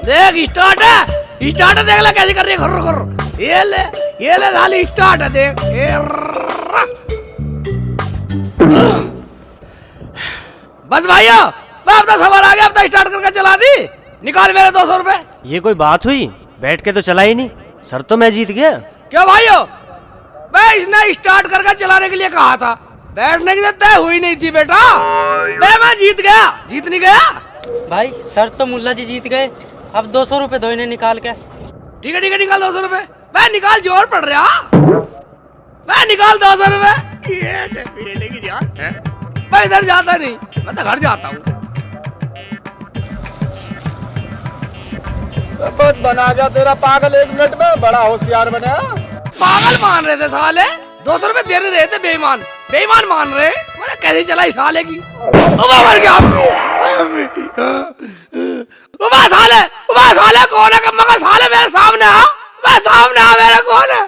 देख स्टार्ट है, स्टार्ट है, देख ले कैसे कर रही है, खुर खुर। ये ले साली स्टार्ट है, देख। बस भाइयों, मैं अपना सवाल आ गया, अपना स्टार्ट करके चला दी। निकाल मेरे 200 रुपए। ये कोई बात हुई? बैठ के तो चला ही नहीं। सर तो मैं जीत गया। क्यों भाइयों? मैं इसने स्टार्ट करके चलाने के लिए कहा था, बैठने की तय हुई नहीं थी बेटा। मैं जीत गया, जीत नहीं गया भाई। सर तो मुल्ला जी जीत गए। अब 200 रुपए दो इन्हें निकाल के। ठीक है निकाल 200 रुपए। मैं निकाल, जोर पड़ रहा। मैं निकाल 200 रुपए। मैं इधर जाता नहीं, मैं तो घर जाता हूँ। बस बना गया तेरा पागल 1 मिनट में, बड़ा होशियार बने। पागल मान रहे थे साले, 200 रुपए दे रहे थे, बेईमान बेईमान मान रहे। मैंने कैसे चलाई साले की। मर गया साले कौन है? मगर साले मेरे सामने आ, मैं सामने आ, मेरे कौन है?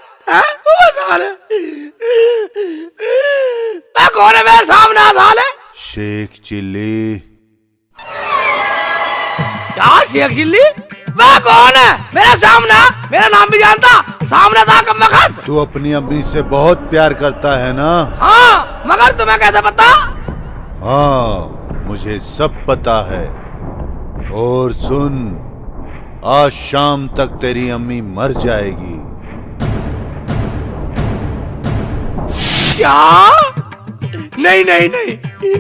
साले मैं कौन है? मेरे सामने आ साले। शेख चिल्ली। क्या शेख चिल्ली? मैं कौन है? मेरे सामने आ, मेरा नाम भी जानता, सामने था कम वक्त। तू अपनी अम्मी से बहुत प्यार करता है ना? हाँ, मगर तुम्हें कैसे पता? हाँ, मुझे सब पता है। और सुन, आज शाम तक तेरी अम्मी मर जाएगी। क्या? नहीं नहीं नहीं,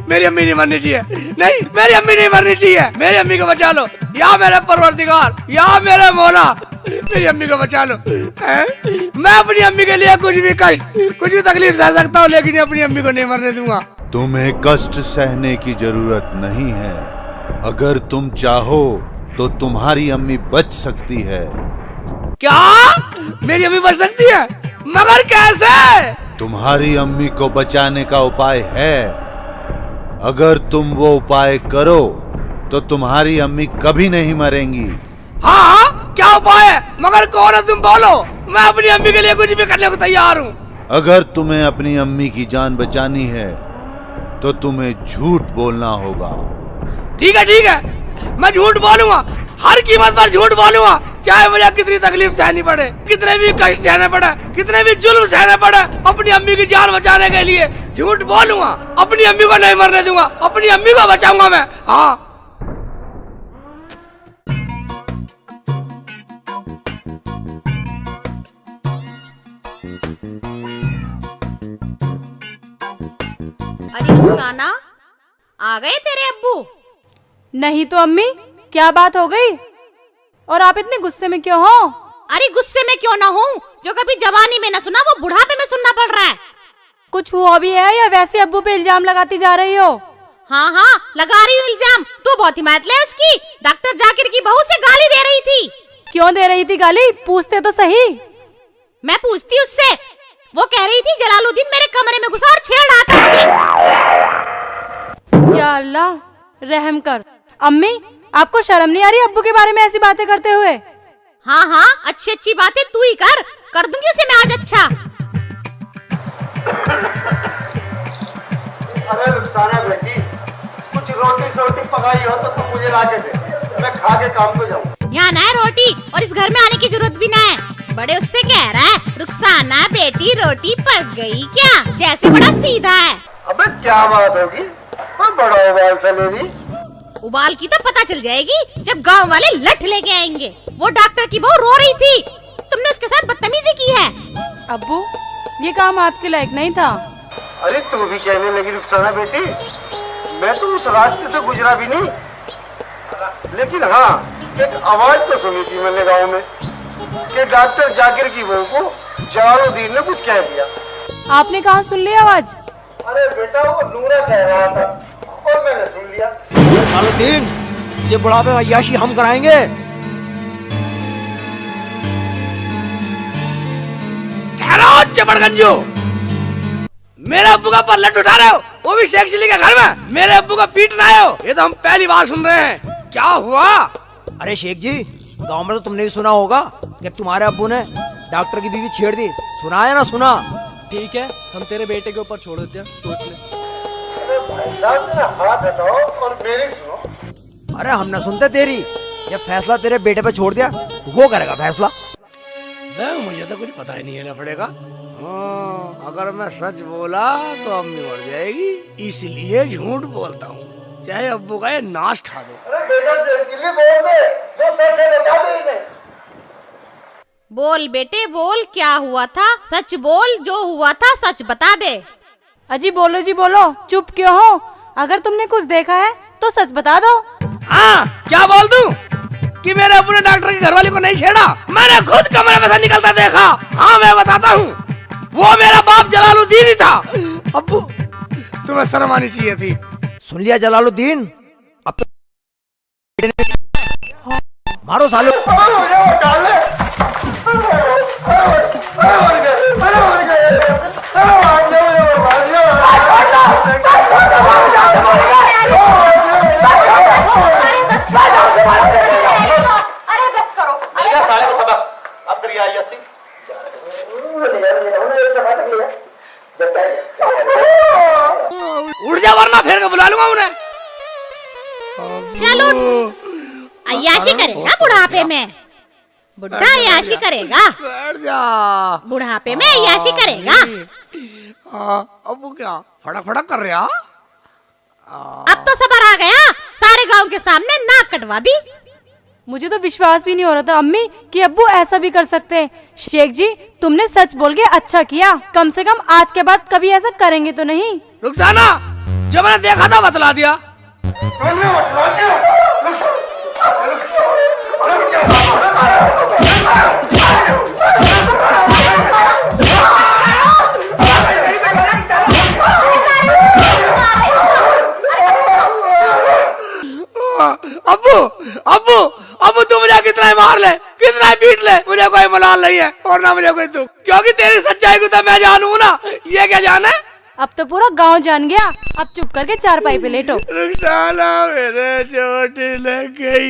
मेरी अम्मी नहीं मरनी चाहिए। नहीं, मेरी अम्मी नहीं मरनी चाहिए। मेरी अम्मी को बचा लो, या मेरे परवरदिगार, या मेरे मौला, मेरी अम्मी को बचा लो। मैं अपनी अम्मी के लिए कुछ भी कष्ट, कुछ भी तकलीफ सह सकता हूँ, लेकिन अपनी अम्मी को नहीं मरने दूंगा। तुम्हें कष्ट सहने की जरूरत नहीं है। अगर तुम चाहो तो तुम्हारी अम्मी बच सकती है। क्या? मेरी अम्मी बच सकती है? मगर कैसे? तुम्हारी अम्मी को बचाने का उपाय है। अगर तुम वो उपाय करो तो तुम्हारी अम्मी कभी नहीं मरेंगी। हाँ, क्या उपाय है? मगर कौन है? तुम बोलो, मैं अपनी अम्मी के लिए कुछ भी करने को तैयार हूँ। अगर तुम्हें अपनी अम्मी की जान बचानी है तो तुम्हें झूठ बोलना होगा। ठीक है, मैं झूठ बोलूंगा, हर कीमत पर झूठ बोलूंगा, चाहे मुझे कितनी तकलीफ सहनी पड़े, कितने भी कष्ट सहने पड़े, कितने भी जुल्म सहने पड़े, अपनी अम्मी की जान बचाने के लिए झूठ बोलूंगा। अपनी अम्मी को नहीं मरने दूंगा, अपनी अम्मी को बचाऊंगा मैं। हाँ, अरे रुखसाना, आ गए तेरे अब्बू? नहीं तो अम्मी, क्या बात हो गई? और आप इतने गुस्से में क्यों हो? अरे गुस्से में क्यों ना हूँ, जो कभी जवानी में न सुना वो बुढ़ापे में सुनना पड़ रहा है। कुछ हुआ भी है या वैसे अब्बू पे इल्जाम लगाती जा रही हो? हाँ, लगा रही हूँ इल्जाम। तू बहुत हिम्मत ले उसकी। डॉक्टर जाकिर की बहू से गाली दे रही थी। क्यों दे रही थी गाली? पूछते तो सही। मैं पूछती उससे, वो कह रही थी जलालुद्दीन मेरे कमरे में घुसा और छेड़ रहा था मुझे। या अल्लाह, रहम कर। अम्मी, आपको शर्म नहीं आ रही अब्बू के बारे में ऐसी बातें करते हुए? हाँ, अच्छी बातें तू ही कर दूंगी उसे मैं आज। अच्छा अरे रुखसाना बेटी, कुछ रोटी सोटी पकाई हो तो तुम मुझे ला के दे, मैं खा के काम पे जाऊँ। यहाँ ना है रोटी, और इस घर में आने की जरूरत भी ना है। बड़े उससे कह रहा है, रुखसाना बेटी रोटी पक गई क्या? जैसे बड़ा सीधा है। अबे क्या बात होगी, बड़ा उबाल से लेगी। उबाल की तो पता चल जाएगी जब गांव वाले लठ लेके आएंगे। वो डॉक्टर की बहू रो रही थी, तुमने उसके साथ बदतमीजी की है। अब्बू, ये काम आपके लायक नहीं था। अरे तू भी कहने लगी रुखसाना बेटी, मैं तो उस रास्ते से गुजरा भी नहीं, लेकिन हाँ, एक आवाज तो सुनी थी मैंने गांव में कि डॉक्टर जाकिर की बहू को जलालुद्दीन ने कुछ कह दिया। आपने कहाँ सुन ली आवाज? अरे बेटा, वो नूरा कह रहा था और मैंने सुन लिया। जलालुद्दीन, ये बुढ़ापे में अय्याशी हम कराएंगे। ठहरो चपड़गंजो, मेरे अब्बू का पल्लट उठा रहे हो, वो भी शेख चिल्ली के घर में। मेरे अब्बू का पीटना है हो, ये तो हम पहली बार सुन रहे हैं। क्या हुआ? अरे शेख जी, गांव में तो तुमने भी सुना होगा जब तुम्हारे अब्बू ने डॉक्टर की बीवी छेड़ दी। सुना है ना? सुना? ठीक है, हम तेरे बेटे के ऊपर छोड़ देते हैं, सोच ले। अरे भाई साहब, मेरा हाथ हटाओ और मेरी सुनो। अरे हम न सुनते तेरी, ये फैसला तेरे बेटे पे छोड़ दिया, वो करेगा फैसला। मुझे तो कुछ पता ही नहीं है लफड़े का। अगर मैं सच बोला तो अम्मी मर जाएगी, इसलिए झूठ बोलता हूँ, चाहे अब्बू का ये नाश ठा दो। अरे बेटा जल्दी बोल दे, जो सच है बता दे इन्हें। बोल बेटे बोल, क्या हुआ था? सच बोल, जो हुआ था सच बता दे। अजी बोलो जी बोलो, चुप क्यों हो? अगर तुमने कुछ देखा है तो सच बता दो। हाँ, क्या बोल दूं कि मेरे अब्बू ने डॉक्टर की घरवाली को नहीं छेड़ा? मैंने खुद कमरे में से निकलता देखा। हाँ मैं बताता हूँ, वो मेरा बाप जलालुद्दीन ही था। अब्बू तुम्हें शर्म आनी चाहिए थी। सुन लिया जलालुद्दीन, अब तो मारो सालो। उड़ जा वरना फिर बुला लूंगा उन्हें। चलो अय्याशी करेगा बुढ़ापे में, बुढ़ा अय्याशी करेगा, बैठ जा। बुढ़ापे में अय्याशी करेगा। अब्बू क्या फड़क फड़क कर रहा? अब तो सबर आ गया, सारे गांव के सामने नाक कटवा दी। मुझे तो विश्वास भी नहीं हो रहा था अम्मी कि अब्बू ऐसा भी कर सकते हैं। शेख जी तुमने सच बोल के अच्छा किया, कम से कम आज के बाद कभी ऐसा करेंगे तो नहीं। रुखसाना, जो मैंने देखा था बतला दिया। अब्बू अब्बू अब्बू तू मुझे कितना ही मार ले, कितना ही पीट ले, मुझे कोई मलाल नहीं है और ना मुझे कोई दुख, क्योंकि तेरी सच्चाई को तो मैं जानू ना। ये क्या जाने? अब तो पूरा गांव जान गया। अब चुप करके चारपाई पे लेटो। रुखसाना मेरे चोट लग गई,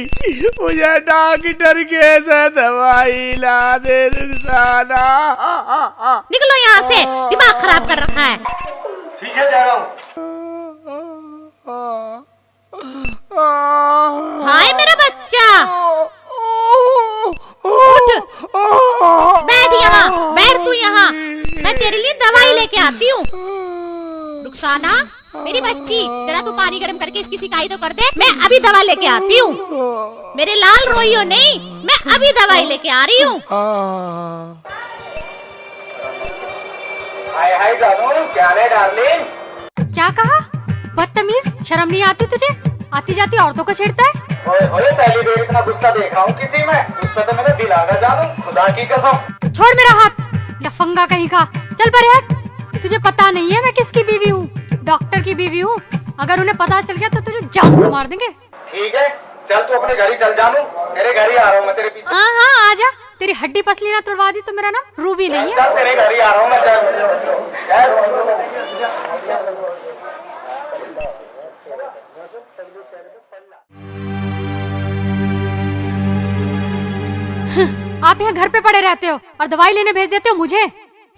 मुझे डॉक्टर के से दवाई ला दे रुखसाना। निकलो यहाँ से, दिमाग खराब कर रखा है। ठीक है जा रहा हूँ। हाय मेरा बच्चा, उठ, बैठ यहाँ, बैठ तू यहाँ, मैं तेरे लिए दवाई लेके आती हूँ। रुखसाना मेरी बच्ची, जरा तू पानी गर्म करके इसकी सिकाई तो कर दे, मैं अभी दवा लेके आती हूँ। मेरे लाल रोइयो नहीं, मैं अभी दवाई लेके आ रही हूँ। हाय हाय जानू, क्या है डार्लिंग? क्या कहा? बदतमीज, शर्म नहीं आती तुझे? आती जाती औरतों को छेड़ता है। ओए ओए, पहली बार इतना गुस्सा देखा हूँ किसी में, तुझ तो मेरा दिल आ गया जानू, खुदा की कसम। छोड़ मेरा हाथ, लफंगा कहीं का। चल परे हट। तुझे पता नहीं है मैं किसकी बीवी हूँ? डॉक्टर की बीवी हूँ। अगर उन्हें पता चल गया तो तुझे जान से मार देंगे। ठीक है, चल तू अपने घर ही चल जानू, तेरे घर ही आ रहा हूँ मैं तेरे पीछे। हाँ हाँ आ जा। तेरी हड्डी पसली ना तोड़वा दी तो मेरा नाम रूबी नहीं है। चल तेरे घर ही आ रहा हूँ मैं, चल। आप यहाँ घर पे पड़े रहते हो और दवाई लेने भेज देते हो मुझे।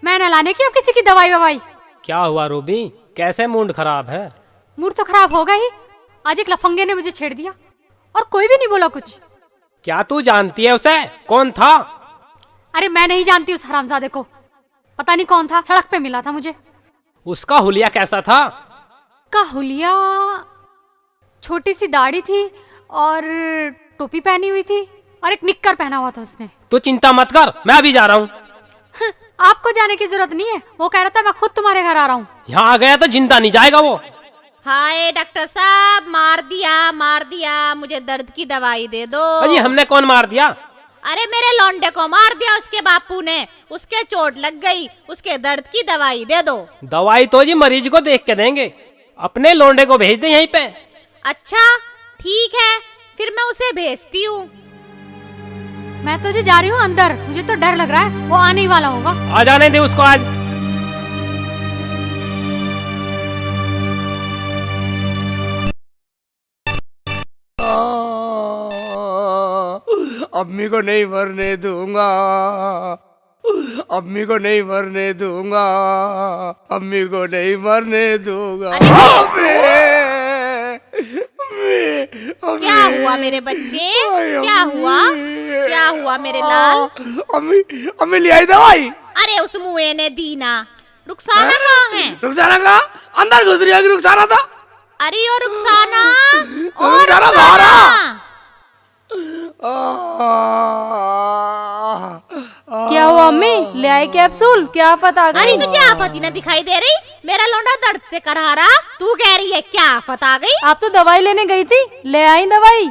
मैं न लाने की हूँ किसी की दवाई ववाई। क्या हुआ रूबी, कैसे मूड खराब है? मूड तो खराब होगा ही। आज एक लफंगे ने मुझे छेड़ दिया और कोई भी नहीं बोला कुछ। क्या तू जानती है उसे? कौन था? अरे मैं नहीं जानती उस हरामजादे को, पता नहीं कौन था, सड़क पे मिला था मुझे। उसका हुलिया कैसा था? का हुलिया छोटी सी दाढ़ी थी और टोपी पहनी हुई थी और एक निक्कर पहना हुआ था उसने। तू चिंता मत कर, मैं अभी जा रहा हूँ। आपको जाने की जरूरत नहीं है, वो कह रहा था मैं खुद तुम्हारे घर आ रहा हूँ। यहाँ आ गया तो जिंदा नहीं जाएगा वो। हाय डॉक्टर साहब, मार दिया, मुझे दर्द की दवाई दे दो। अजी हमने कौन मार दिया? अरे मेरे लौंडे को मार दिया उसके बापू ने, उसके चोट लग गई, उसके दर्द की दवाई दे दो। दवाई तो जी मरीज को देख के देंगे, अपने लौंडे को भेज दे यहीं पे। अच्छा ठीक है, फिर मैं उसे भेजती हूँ। मैं तो जी जा रही हूँ अंदर, मुझे तो डर लग रहा है, वो आने ही वाला होगा। आ जाने दे उसको आज। अम्मी को नहीं मरने दूंगा, अम्मी को नहीं मरने दूंगा, अम्मी को नहीं मरने दूंगा। अम्मी, अम्मी। क्या हुआ मेरे बच्चे, क्या हुआ, क्या हुआ मेरे लाल? अम्मी अम्मी ले आई दवाई। अरे उस मुए ने दी ना। रुखसाना कहाँ है? रुखसाना कहाँ? अंदर घुस रही होगी रुखसाना था। अरे ओ रुखसाना, ओ रुखसाना बाहर आ। क्या हुआ अम्मी, ले आए कैप्सूल? क्या आफत आ अरे गई? तुझे आफत ही ना दिखाई दे रही? मेरा लौंडा दर्द से करहा रहा, तू कह रही है क्या आफत आ गई? आप तो दवाई लेने गई थी, ले आई दवाई।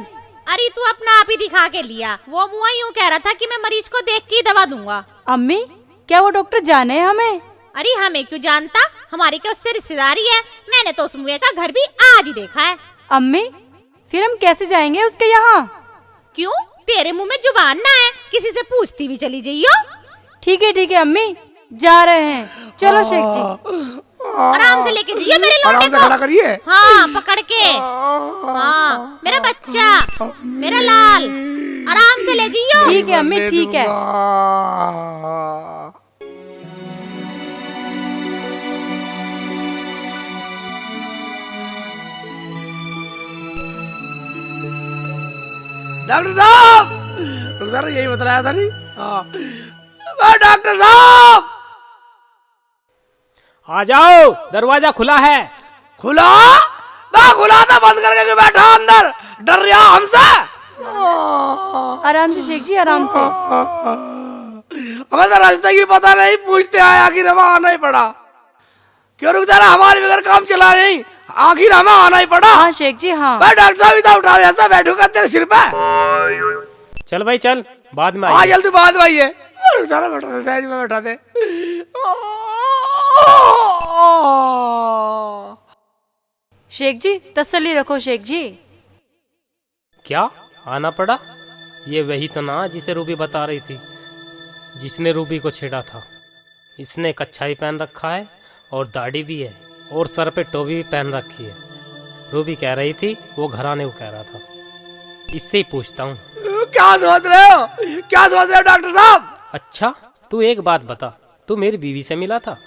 अरे तू अपना आप ही दिखा के लिया। वो मुआ यूँ कह रहा था कि मैं मरीज को देख के ही दवा दूंगा। अम्मी क्या वो डॉक्टर जाने हमें? अरे हमें क्यों जानता, हमारी क्या उससे रिश्तेदारी है? मैंने तो उस मुए का घर भी आज ही देखा है। अम्मी फिर हम कैसे जाएंगे उसके यहाँ? क्यों, तेरे मुंह में जुबान ना है? किसी से पूछती भी चली जाइयो। ठीक है अम्मी, जा रहे हैं। चलो शेख जी। आराम से लेके जाइए मेरे लौंडे आराम से को। खड़ा करिए। हाँ पकड़ के। हाँ मेरा बच्चा, मेरा लाल, आराम से ले जाइयो। ठीक है अम्मी, ठीक है। डॉक्टर साहब, डॉक्टर साहब यही बतलाया था नहीं? हाँ डॉक्टर साहब आ जाओ, दरवाजा खुला है। खुला? मैं खुला था, बंद करके क्यों बैठा अंदर? डर रहा हमसे? आराम से शेख जी, आराम से। हमें तो रास्ते की पता नहीं, पूछते आए, आखिर हमें आना ही पड़ा। क्यों रुक जा रहा, हमारे बगैर काम चला नहीं, आखिर हमें आना ही पड़ा। हाँ शेख जी हाँ। मैं डॉक्टर साहब इतना उठा ऐसा बैठूंगा तेरे सिर पे। चल भाई चल, बाद में हाँ आइए। जल्दी बाद भाई है। रुक जा रहा, बैठा दे साइड में, बैठा दे। शेख जी तसल्ली रखो शेख जी। क्या आना पड़ा? ये वही तो ना जिसे रूबी बता रही थी, जिसने रूबी को छेड़ा था। इसने कच्छा भी पहन रखा है और दाढ़ी भी है और सर पे टोपी भी पहन रखी है। रूबी कह रही थी वो घर आने को कह रहा था। इससे ही पूछता हूँ। क्या सोच रहे हो, क्या सोच रहे हो डॉक्टर साहब? अच्छा तू एक बात बता, तू मेरी बीवी से मिला था?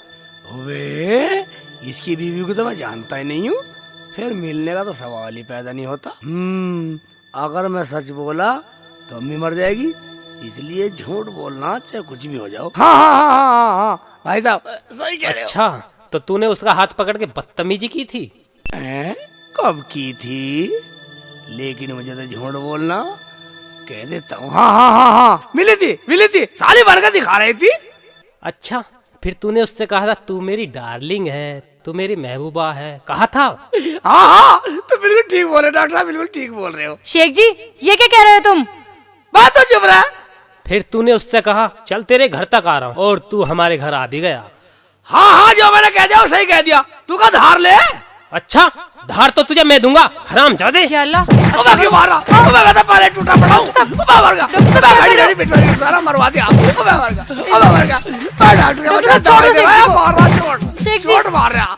वे इसकी बीवी को तो मैं जानता ही नहीं हूँ, फिर मिलने का तो सवाल ही पैदा नहीं होता। अगर मैं सच बोला तो अम्मी मर जाएगी, इसलिए झूठ बोलना चाहे कुछ भी हो जाओ। हाँ हाँ हाँ हाँ हाँ भाई साहब सही कह रहे हो। अच्छा तो तूने उसका हाथ पकड़ के बदतमीजी की थी? कब की थी? लेकिन मुझे तो झूठ बोलना कह देता हूँ। हाँ हाँ हाँ हाँ मिली थी साली भर का दिखा रही थी। अच्छा फिर तूने उससे कहा था तू मेरी डार्लिंग है, तू मेरी महबूबा है, कहा था? हाँ हाँ तो बिल्कुल ठीक बोल रहे डॉक्टर साहब, बिल्कुल ठीक बोल रहे हो। शेख जी ये क्या कह रहे हो तुम? बात तो चुप रहा। फिर तूने उससे कहा चल तेरे घर तक आ रहा हूँ, और तू हमारे घर आ भी गया। हाँ हाँ जो मैंने कह दिया वो सही कह दिया। तू का धार ले। अच्छा धार तो तुझे मैं दूंगा, हरामजादे। क्यों मारा? मैं पहले टूटा पड़ा हूँ, गाड़ी पिटवा सारा मरवा दिया। चोट मार रहा।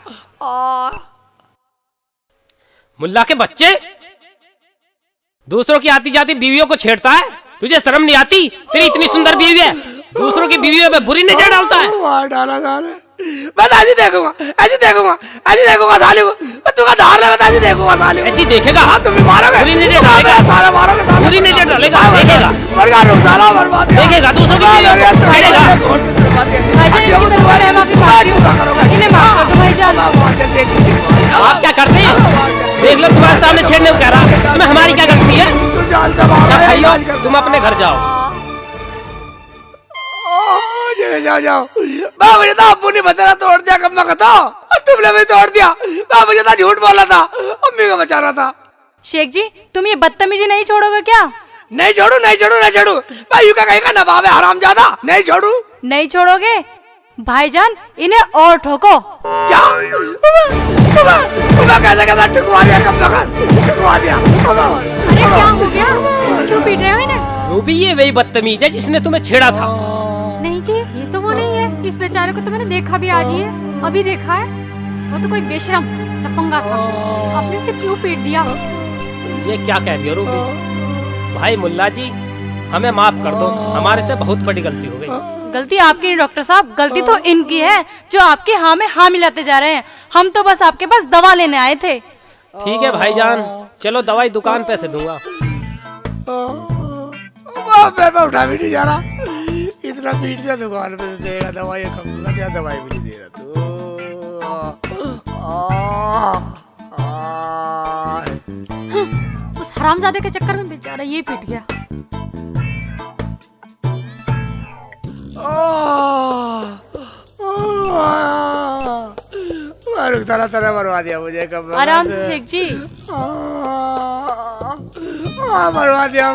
मुल्ला के बच्चे, दूसरों की आती जाती बीवियों को छेड़ता है, तुझे शर्म नहीं आती? तेरी इतनी सुंदर बीवी है, दूसरों की बीवियों पे बुरी नजर डालता है। डाला साले, मैं तो ऐसे देखूंगा साले को। तू का धार ले, मैं तो ऐसे देखूंगा साले को। ऐसी देखेगा? हाँ तुम भी मारोगे, बुरी नजर डालेगा, साले मारोगे, साले बुरी नजर डालेगा, देखेगा, मर गया रुक साला बर्बाद देखेगा, दूसरों की बीवियों को छेड़ेगा। आप क्या करते हैं? देख लो तुम्हारे सामने छेड़ने को कह रहा, इसमें हमारी क्या गलती है? अच्छा भाइयों तुम अपने घर जाओ। जाओ मुझे तो अब्बू ने बताया तोड़ दिया, कब मैं था तुमने भी तोड़ दिया। मुझे तो झूठ बोला था, अम्मी को बचाना था। शेख जी तुम ये बदतमीजी नहीं छोड़ोगे क्या? नहीं छोड़ू भाई, यू क्या कहेगा नवाब है हरामजादा। नहीं छोड़ू। नहीं छोड़ोगे? भाईजान इन्हें और ठोको। क्या? कैसा ठुकवा दिया, ठुकवा दिया। अरे क्या हो गया, क्यों पीट रहे हो इन्हें? रूबी ये वही बदतमीज है जिसने तुम्हें छेड़ा था। नहीं जी ये तो वो नहीं है, इस बेचारे को तो मैंने देखा भी आज ही है, अभी देखा है। वो तो कोई बेशरम लफंगा था, आपने इसे क्यों पीट दिया? ये क्या कह रही हो रूबी? भाई मुल्ला जी हमें माफ कर दो, हमारे से बहुत बड़ी गलती हो गई। गलती आपकी नहीं डॉक्टर साहब, गलती तो इनकी है जो आपके हाँ में हाँ मिलाते जा रहे हैं। हम तो बस आपके पास दवा लेने आए थे। ठीक है भाईजान, चलो दवाई दुकान पे से दूंगा। मैं उठा भी नहीं जा रहा, इतना पीट दिया दुकान पे से देगा दवाई, कम क्या दवाई भी नहीं देगा तू। उस हरामजादे के चक्कर में बेचारा ये पिट गया। रुखसाना तरह मरवा दिया मुझे कब। आराम से शेख जी। मरवा दिया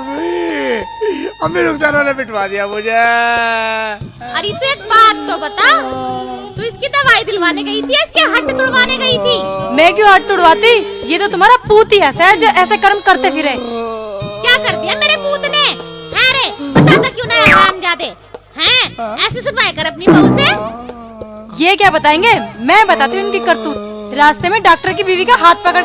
अम्मी रुखसाना ने पिटवा दिया मुझे। अरे तू एक बात तो बता, तू इसकी दवाई दिलवाने गई थी या इसके हड्ड तुड़वाने गई थी? मैं क्यों हड्ड तुड़वाती? ये तो तुम्हारा पूत ही ऐसा है जो ऐसे कर्म करते फिरे। क्या कर दिया मेरे पूत ने? है रे, बताता क्यों ना हरामजादे? हैं? ऐसे सफाई कर अपनी बहू से? ये क्या बताएंगे, मैं बताती हूँ इनकी करतूत। रास्ते में डॉक्टर की बीवी का हाथ पकड़